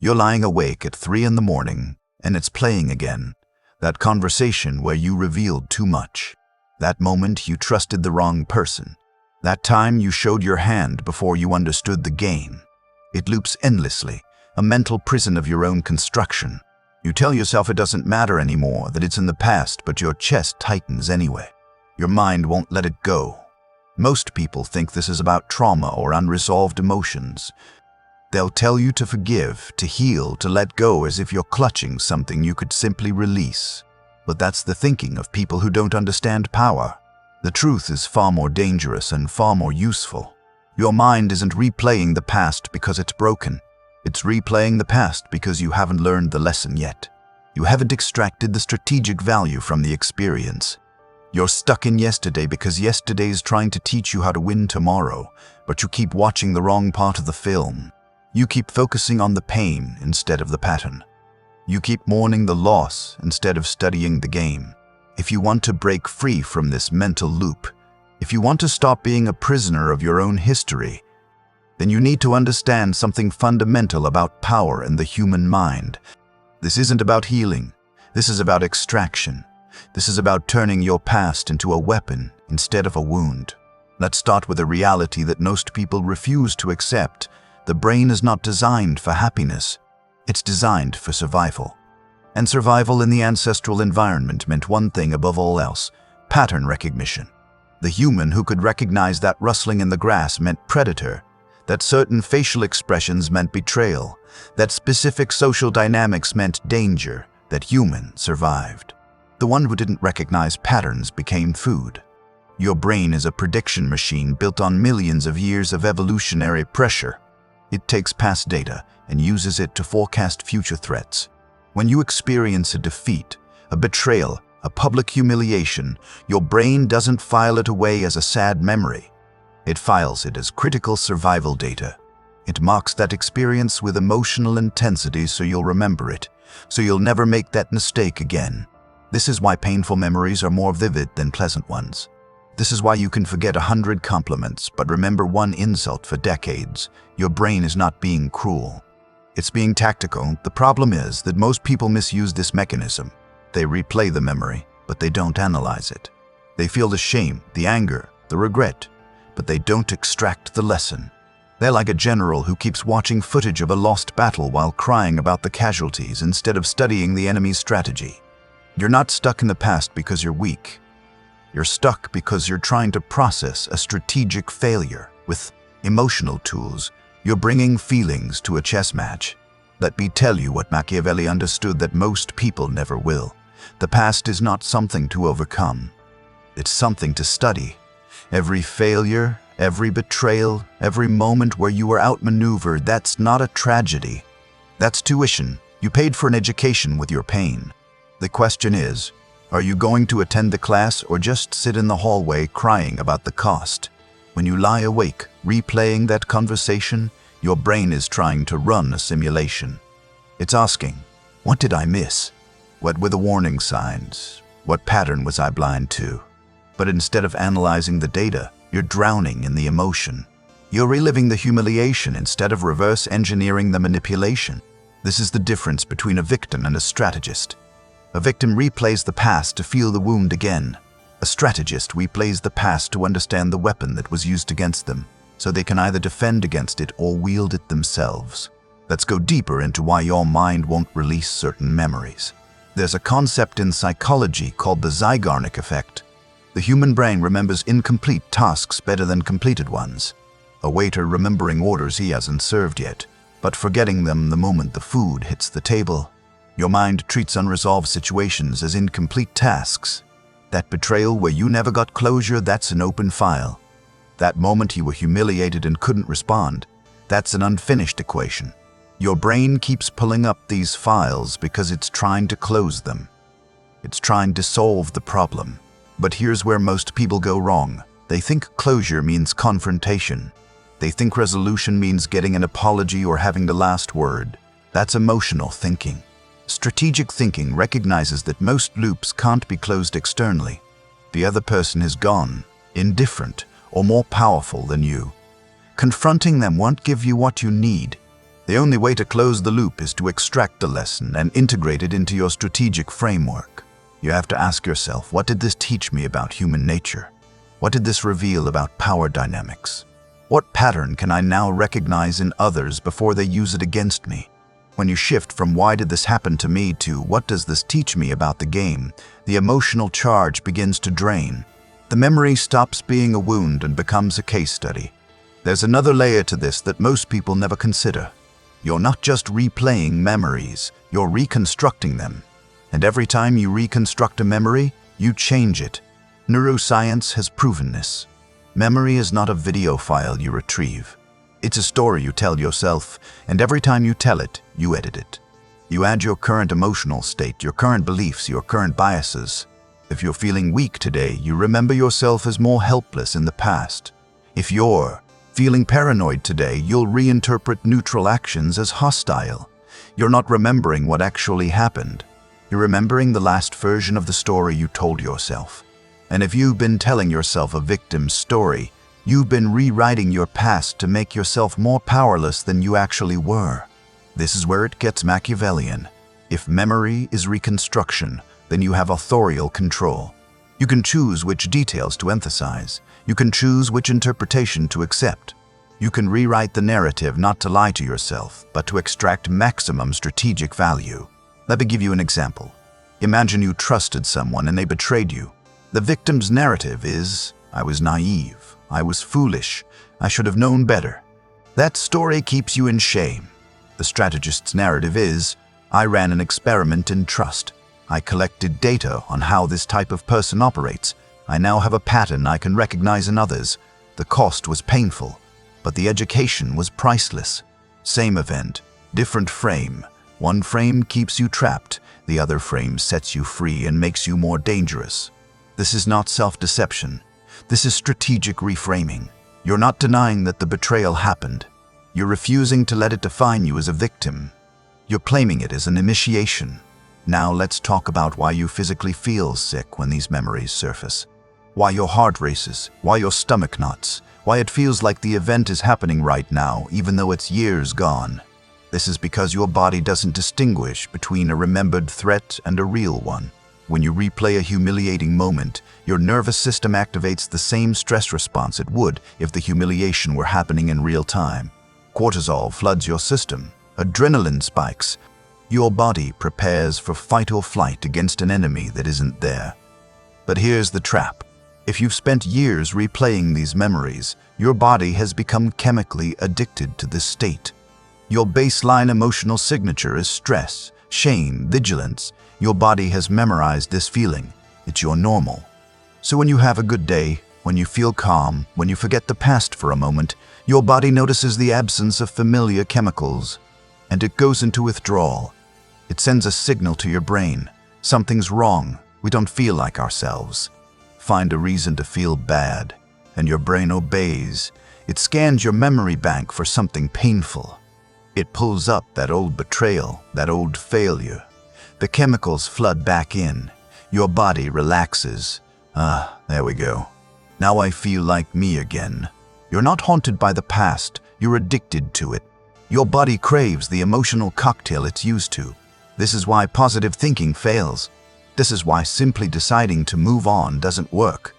You're lying awake at 3 in the morning, and it's playing again. That conversation where you revealed too much. That moment you trusted the wrong person. That time you showed your hand before you understood the game. It loops endlessly, a mental prison of your own construction. You tell yourself it doesn't matter anymore, that it's in the past, but your chest tightens anyway. Your mind won't let it go. Most people think this is about trauma or unresolved emotions. They'll tell you to forgive, to heal, to let go, as if you're clutching something you could simply release. But that's the thinking of people who don't understand power. The truth is far more dangerous and far more useful. Your mind isn't replaying the past because it's broken. It's replaying the past because you haven't learned the lesson yet. You haven't extracted the strategic value from the experience. You're stuck in yesterday because yesterday is trying to teach you how to win tomorrow, but you keep watching the wrong part of the film. You keep focusing on the pain instead of the pattern. You keep mourning the loss instead of studying the game. If you want to break free from this mental loop, if you want to stop being a prisoner of your own history, then you need to understand something fundamental about power and the human mind. This isn't about healing. This is about extraction. This is about turning your past into a weapon instead of a wound. Let's start with a reality that most people refuse to accept. The brain is not designed for happiness. It's designed for survival. And survival in the ancestral environment meant one thing above all else: pattern recognition. The human who could recognize that rustling in the grass meant predator, that certain facial expressions meant betrayal, that specific social dynamics meant danger, that human survived. The one who didn't recognize patterns became food. Your brain is a prediction machine built on millions of years of evolutionary pressure. It takes past data and uses it to forecast future threats. When you experience a defeat, a betrayal, a public humiliation, your brain doesn't file it away as a sad memory. It files it as critical survival data. It marks that experience with emotional intensity so you'll remember it, so you'll never make that mistake again. This is why painful memories are more vivid than pleasant ones. This is why you can forget 100 compliments but remember one insult for decades. Your brain is not being cruel. It's being tactical. The problem is that most people misuse this mechanism. They replay the memory, but they don't analyze it. They feel the shame, the anger, the regret, but they don't extract the lesson. They're like a general who keeps watching footage of a lost battle while crying about the casualties instead of studying the enemy's strategy. You're not stuck in the past because you're weak. You're stuck because you're trying to process a strategic failure. With emotional tools, you're bringing feelings to a chess match. Let me tell you what Machiavelli understood that most people never will. The past is not something to overcome. It's something to study. Every failure, every betrayal, every moment where you were outmaneuvered, that's not a tragedy. That's tuition. You paid for an education with your pain. The question is, are you going to attend the class or just sit in the hallway crying about the cost? When you lie awake, replaying that conversation, your brain is trying to run a simulation. It's asking, what did I miss? What were the warning signs? What pattern was I blind to? But instead of analyzing the data, you're drowning in the emotion. You're reliving the humiliation instead of reverse engineering the manipulation. This is the difference between a victim and a strategist. A victim replays the past to feel the wound again. A strategist replays the past to understand the weapon that was used against them, so they can either defend against it or wield it themselves. Let's go deeper into why your mind won't release certain memories. There's a concept in psychology called the Zeigarnik effect. The human brain remembers incomplete tasks better than completed ones. A waiter remembering orders he hasn't served yet, but forgetting them the moment the food hits the table. Your mind treats unresolved situations as incomplete tasks. That betrayal where you never got closure, that's an open file. That moment you were humiliated and couldn't respond, that's an unfinished equation. Your brain keeps pulling up these files because it's trying to close them. It's trying to solve the problem. But here's where most people go wrong. They think closure means confrontation. They think resolution means getting an apology or having the last word. That's emotional thinking. Strategic thinking recognizes that most loops can't be closed externally. The other person is gone, indifferent, or more powerful than you. Confronting them won't give you what you need. The only way to close the loop is to extract the lesson and integrate it into your strategic framework. You have to ask yourself, what did this teach me about human nature? What did this reveal about power dynamics? What pattern can I now recognize in others before they use it against me? When you shift from why did this happen to me to what does this teach me about the game, the emotional charge begins to drain. The memory stops being a wound and becomes a case study. There's another layer to this that most people never consider. You're not just replaying memories, you're reconstructing them. And every time you reconstruct a memory, you change it. Neuroscience has proven this. Memory is not a video file you retrieve. It's a story you tell yourself, and every time you tell it, you edit it. You add your current emotional state, your current beliefs, your current biases. If you're feeling weak today, you remember yourself as more helpless in the past. If you're feeling paranoid today, you'll reinterpret neutral actions as hostile. You're not remembering what actually happened. You're remembering the last version of the story you told yourself. And if you've been telling yourself a victim's story, you've been rewriting your past to make yourself more powerless than you actually were. This is where it gets Machiavellian. If memory is reconstruction, then you have authorial control. You can choose which details to emphasize. You can choose which interpretation to accept. You can rewrite the narrative not to lie to yourself, but to extract maximum strategic value. Let me give you an example. Imagine you trusted someone and they betrayed you. The victim's narrative is, I was naive, I was foolish, I should have known better. That story keeps you in shame. The strategist's narrative is, I ran an experiment in trust. I collected data on how this type of person operates. I now have a pattern I can recognize in others. The cost was painful, but the education was priceless. Same event, different frame. One frame keeps you trapped, the other frame sets you free and makes you more dangerous. This is not self-deception. This is strategic reframing. You're not denying that the betrayal happened. You're refusing to let it define you as a victim. You're claiming it as an initiation. Now let's talk about why you physically feel sick when these memories surface. Why your heart races, why your stomach knots, why it feels like the event is happening right now even though it's years gone. This is because your body doesn't distinguish between a remembered threat and a real one. When you replay a humiliating moment, your nervous system activates the same stress response it would if the humiliation were happening in real time. Cortisol floods your system. Adrenaline spikes. Your body prepares for fight or flight against an enemy that isn't there. But here's the trap. If you've spent years replaying these memories, your body has become chemically addicted to this state. Your baseline emotional signature is stress, shame, vigilance. Your body has memorized this feeling. It's your normal. So when you have a good day, when you feel calm, when you forget the past for a moment, your body notices the absence of familiar chemicals, and it goes into withdrawal. It sends a signal to your brain. Something's wrong. We don't feel like ourselves. Find a reason to feel bad, and your brain obeys. It scans your memory bank for something painful. It pulls up that old betrayal, that old failure. The chemicals flood back in. Your body relaxes. There we go. Now I feel like me again. You're not haunted by the past. You're addicted to it. Your body craves the emotional cocktail it's used to. This is why positive thinking fails. This is why simply deciding to move on doesn't work.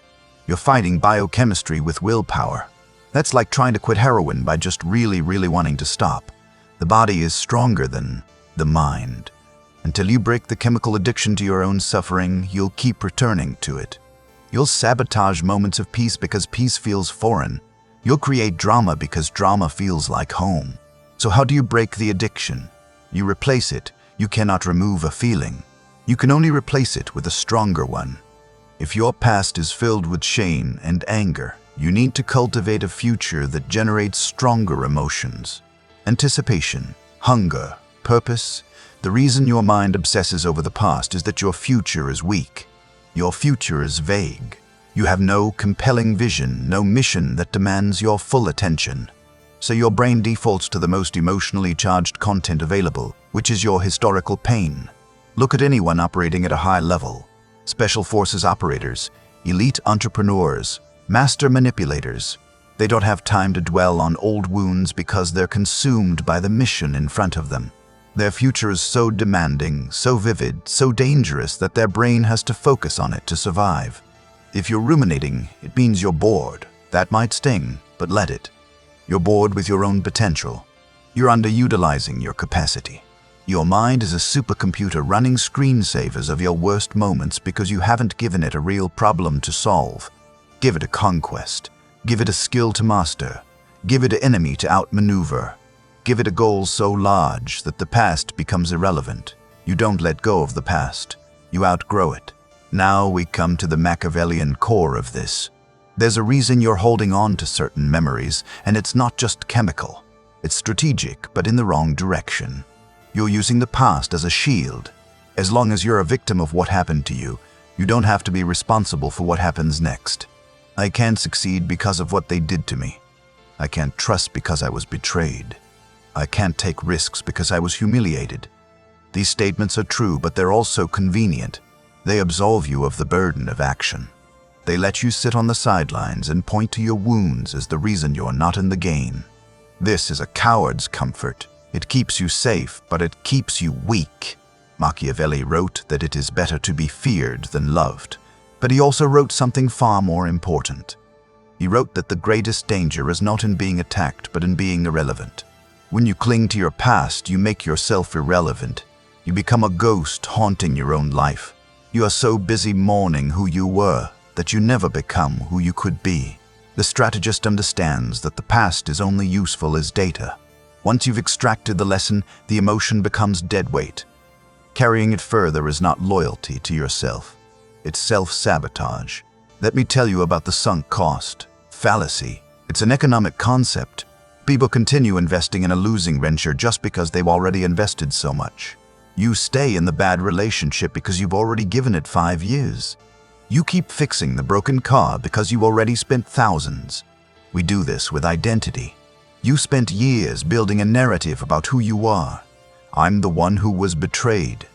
You're fighting biochemistry with willpower. That's like trying to quit heroin by just really wanting to stop. The body is stronger than the mind. Until you break the chemical addiction to your own suffering, you'll keep returning to it. You'll sabotage moments of peace because peace feels foreign. You'll create drama because drama feels like home. So how do you break the addiction? You replace it. You cannot remove a feeling. You can only replace it with a stronger one. If your past is filled with shame and anger, you need to cultivate a future that generates stronger emotions. Anticipation, hunger, purpose. The reason your mind obsesses over the past is that your future is weak. Your future is vague. You have no compelling vision, no mission that demands your full attention. So your brain defaults to the most emotionally charged content available, which is your historical pain. Look at anyone operating at a high level. Special forces operators, elite entrepreneurs, master manipulators. They don't have time to dwell on old wounds because they're consumed by the mission in front of them. Their future is so demanding, so vivid, so dangerous that their brain has to focus on it to survive. If you're ruminating, it means you're bored. That might sting, but let it. You're bored with your own potential. You're underutilizing your capacity. Your mind is a supercomputer running screensavers of your worst moments because you haven't given it a real problem to solve. Give it a conquest. Give it a skill to master. Give it an enemy to outmaneuver. Give it a goal so large that the past becomes irrelevant. You don't let go of the past. You outgrow it. Now we come to the Machiavellian core of this. There's a reason you're holding on to certain memories, and it's not just chemical. It's strategic, but in the wrong direction. You're using the past as a shield. As long as you're a victim of what happened to you, you don't have to be responsible for what happens next. I can't succeed because of what they did to me. I can't trust because I was betrayed. I can't take risks because I was humiliated. These statements are true, but they're also convenient. They absolve you of the burden of action. They let you sit on the sidelines and point to your wounds as the reason you're not in the game. This is a coward's comfort. It keeps you safe, but it keeps you weak. Machiavelli wrote that it is better to be feared than loved, but he also wrote something far more important. He wrote that the greatest danger is not in being attacked, but in being irrelevant. When you cling to your past, you make yourself irrelevant. You become a ghost haunting your own life. You are so busy mourning who you were that you never become who you could be. The strategist understands that the past is only useful as data. Once you've extracted the lesson, the emotion becomes deadweight. Carrying it further is not loyalty to yourself. It's self-sabotage. Let me tell you about the sunk cost. Fallacy. It's an economic concept. People continue investing in a losing venture just because they've already invested so much. You stay in the bad relationship because you've already given it 5 years. You keep fixing the broken car because you already spent thousands. We do this with identity. You spent years building a narrative about who you are. I'm the one who was betrayed.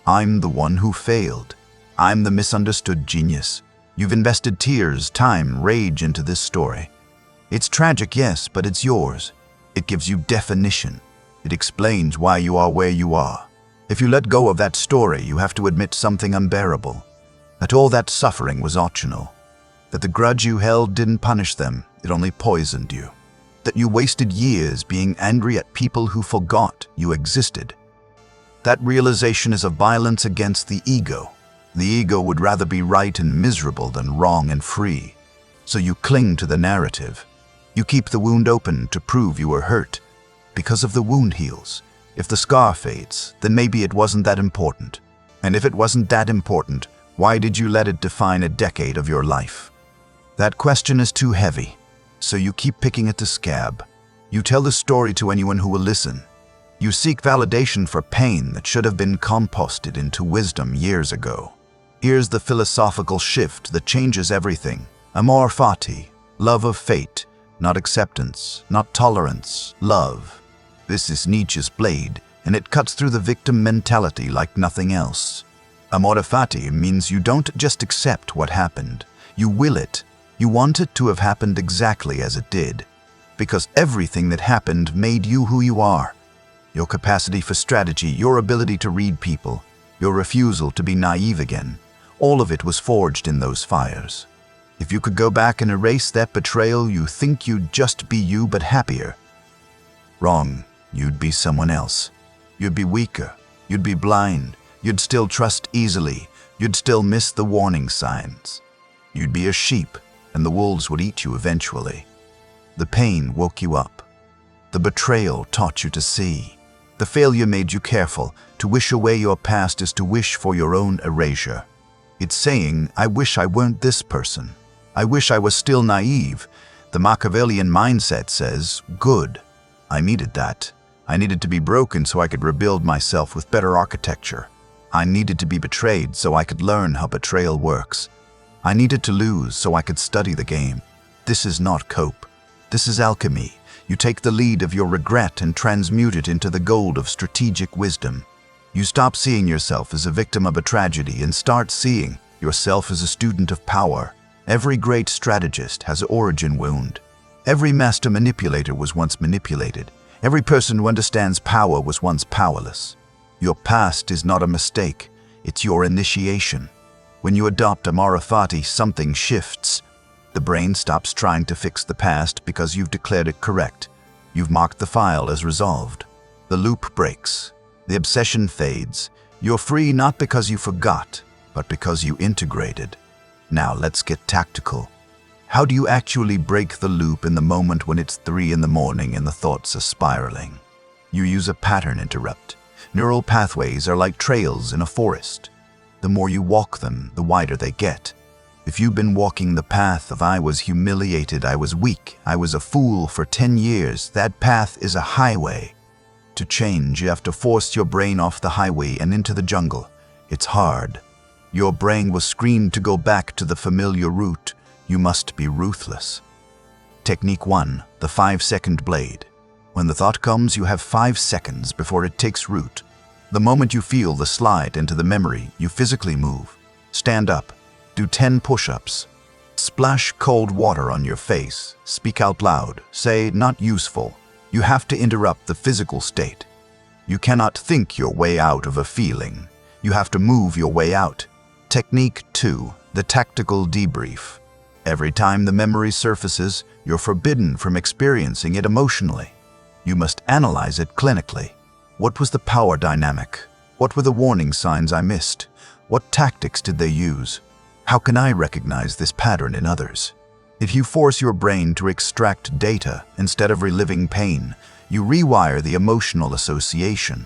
I'm the one who failed. I'm the misunderstood genius. You've invested tears, time, rage into this story. It's tragic, yes, but it's yours. It gives you definition. It explains why you are where you are. If you let go of that story, you have to admit something unbearable. That all that suffering was optional. That the grudge you held didn't punish them, it only poisoned you. That you wasted years being angry at people who forgot you existed. That realization is a violence against the ego. The ego would rather be right and miserable than wrong and free. So you cling to the narrative. You keep the wound open to prove you were hurt. Because if the wound heals, if the scar fades, then maybe it wasn't that important. And if it wasn't that important, why did you let it define a decade of your life? That question is too heavy, so you keep picking at the scab. You tell the story to anyone who will listen. You seek validation for pain that should have been composted into wisdom years ago. Here's the philosophical shift that changes everything. Amor, Fati, love of fate, not acceptance, not tolerance, love. This is Nietzsche's blade, and it cuts through the victim mentality like nothing else. Amor Fati means you don't just accept what happened, you will it. You want it to have happened exactly as it did, because everything that happened made you who you are. Your capacity for strategy, your ability to read people, your refusal to be naive again, all of it was forged in those fires. If you could go back and erase that betrayal, you think you'd just be you but happier. Wrong. You'd be someone else. You'd be weaker. You'd be blind. You'd still trust easily. You'd still miss the warning signs. You'd be a sheep, and the wolves would eat you eventually. The pain woke you up. The betrayal taught you to see. The failure made you careful. To wish away your past is to wish for your own erasure. It's saying, I wish I weren't this person. I wish I was still naive. The Machiavellian mindset says, good. I needed that. I needed to be broken so I could rebuild myself with better architecture. I needed to be betrayed so I could learn how betrayal works. I needed to lose so I could study the game. This is not cope. This is alchemy. You take the lead of your regret and transmute it into the gold of strategic wisdom. You stop seeing yourself as a victim of a tragedy and start seeing yourself as a student of power. Every great strategist has an origin wound. Every master manipulator was once manipulated. Every person who understands power was once powerless. Your past is not a mistake, it's your initiation. When you adopt Amor Fati, something shifts. The brain stops trying to fix the past because you've declared it correct. You've marked the file as resolved. The loop breaks. The obsession fades. You're free not because you forgot, but because you integrated. Now let's get tactical. How do you actually break the loop in the moment when it's 3 in the morning and the thoughts are spiraling? You use a pattern interrupt. Neural pathways are like trails in a forest. The more you walk them, the wider they get. If you've been walking the path of I was humiliated, I was weak, I was a fool for 10 years, that path is a highway. To change, you have to force your brain off the highway and into the jungle. It's hard. Your brain was screamed to go back to the familiar route. You must be ruthless. Technique 1, the 5-second blade. When the thought comes, you have 5 seconds before it takes root. The moment you feel the slide into the memory, you physically move. Stand up. Do 10 push-ups. Splash cold water on your face. Speak out loud. Say, not useful. You have to interrupt the physical state. You cannot think your way out of a feeling. You have to move your way out. Technique 2, the tactical debrief. Every time the memory surfaces, you're forbidden from experiencing it emotionally. You must analyze it clinically. What was the power dynamic? What were the warning signs I missed? What tactics did they use? How can I recognize this pattern in others? If you force your brain to extract data instead of reliving pain, you rewire the emotional association.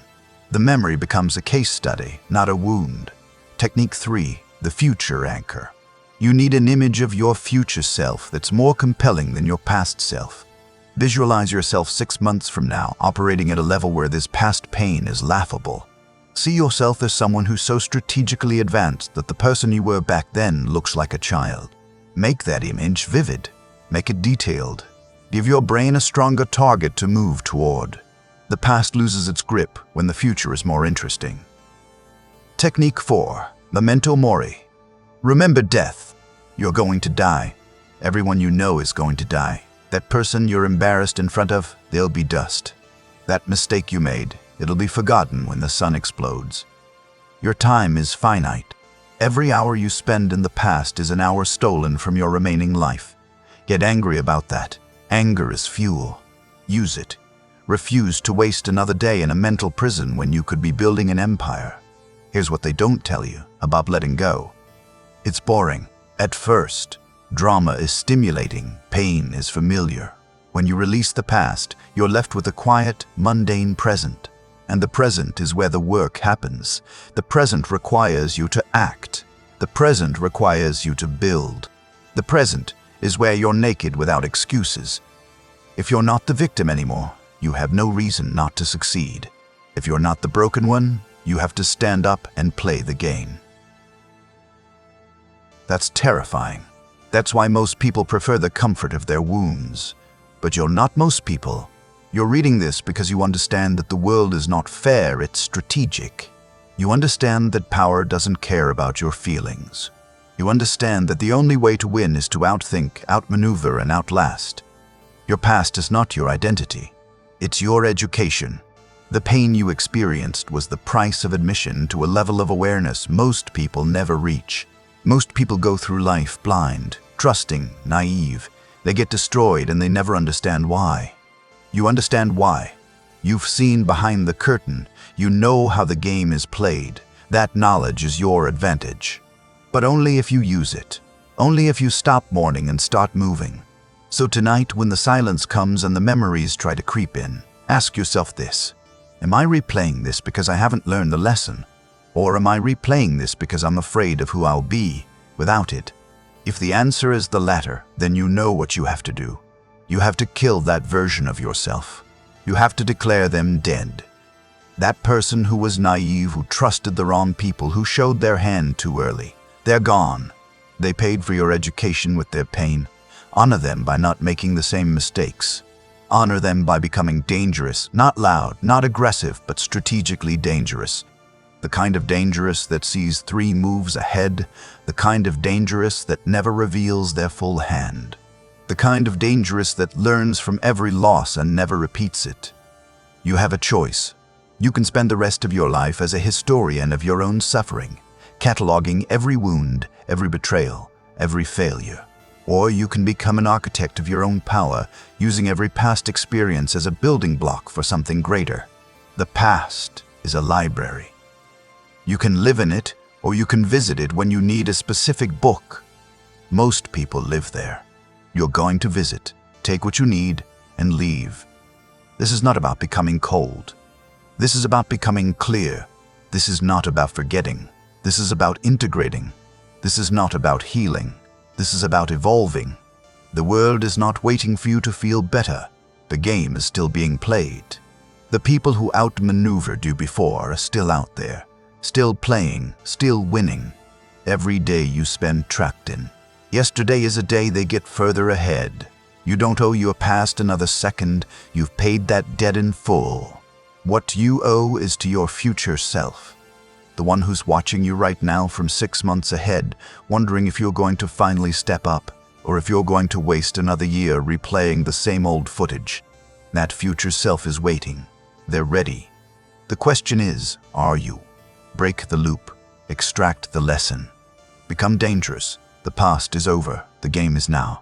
The memory becomes a case study, not a wound. Technique 3, the future anchor. You need an image of your future self that's more compelling than your past self. Visualize yourself 6 months from now, operating at a level where this past pain is laughable. See yourself as someone who's so strategically advanced that the person you were back then looks like a child. Make that image vivid. Make it detailed. Give your brain a stronger target to move toward. The past loses its grip when the future is more interesting. Technique 4, memento mori. Remember death. You're going to die. Everyone you know is going to die. That person you're embarrassed in front of, they'll be dust. That mistake you made, it'll be forgotten when the sun explodes. Your time is finite. Every hour you spend in the past is an hour stolen from your remaining life. Get angry about that. Anger is fuel. Use it. Refuse to waste another day in a mental prison when you could be building an empire. Here's what they don't tell you about letting go. It's boring. At first, drama is stimulating, pain is familiar. When you release the past, you're left with a quiet, mundane present. And the present is where the work happens. The present requires you to act. The present requires you to build. The present is where you're naked without excuses. If you're not the victim anymore, you have no reason not to succeed. If you're not the broken one, you have to stand up and play the game. That's terrifying. That's why most people prefer the comfort of their wounds. But you're not most people. You're reading this because you understand that the world is not fair, it's strategic. You understand that power doesn't care about your feelings. You understand that the only way to win is to outthink, outmaneuver, and outlast. Your past is not your identity. It's your education. The pain you experienced was the price of admission to a level of awareness most people never reach. Most people go through life blind, trusting, naive. They get destroyed and they never understand why. You understand why. You've seen behind the curtain. You know how the game is played. That knowledge is your advantage. But only if you use it. Only if you stop mourning and start moving. So tonight, when the silence comes and the memories try to creep in, ask yourself this. Am I replaying this because I haven't learned the lesson? Or am I replaying this because I'm afraid of who I'll be without it? If the answer is the latter, then you know what you have to do. You have to kill that version of yourself. You have to declare them dead. That person who was naive, who trusted the wrong people, who showed their hand too early. They're gone. They paid for your education with their pain. Honor them by not making the same mistakes. Honor them by becoming dangerous, not loud, not aggressive, but strategically dangerous. The kind of dangerous that sees 3 moves ahead, the kind of dangerous that never reveals their full hand. The kind of dangerous that learns from every loss and never repeats it. You have a choice. You can spend the rest of your life as a historian of your own suffering, cataloging every wound, every betrayal, every failure. Or you can become an architect of your own power, using every past experience as a building block for something greater. The past is a library. You can live in it, or you can visit it when you need a specific book. Most people live there. You're going to visit, take what you need, and leave. This is not about becoming cold. This is about becoming clear. This is not about forgetting. This is about integrating. This is not about healing. This is about evolving. The world is not waiting for you to feel better. The game is still being played. The people who outmaneuvered you before are still out there, still playing, still winning. Every day you spend trapped in. Yesterday is a day they get further ahead. You don't owe your past another second. You've paid that debt in full. What you owe is to your future self. The one who's watching you right now from 6 months ahead, wondering if you're going to finally step up, or if you're going to waste another year replaying the same old footage. That future self is waiting. They're ready. The question is, are you? Break the loop. Extract the lesson. Become dangerous. The past is over. The game is now.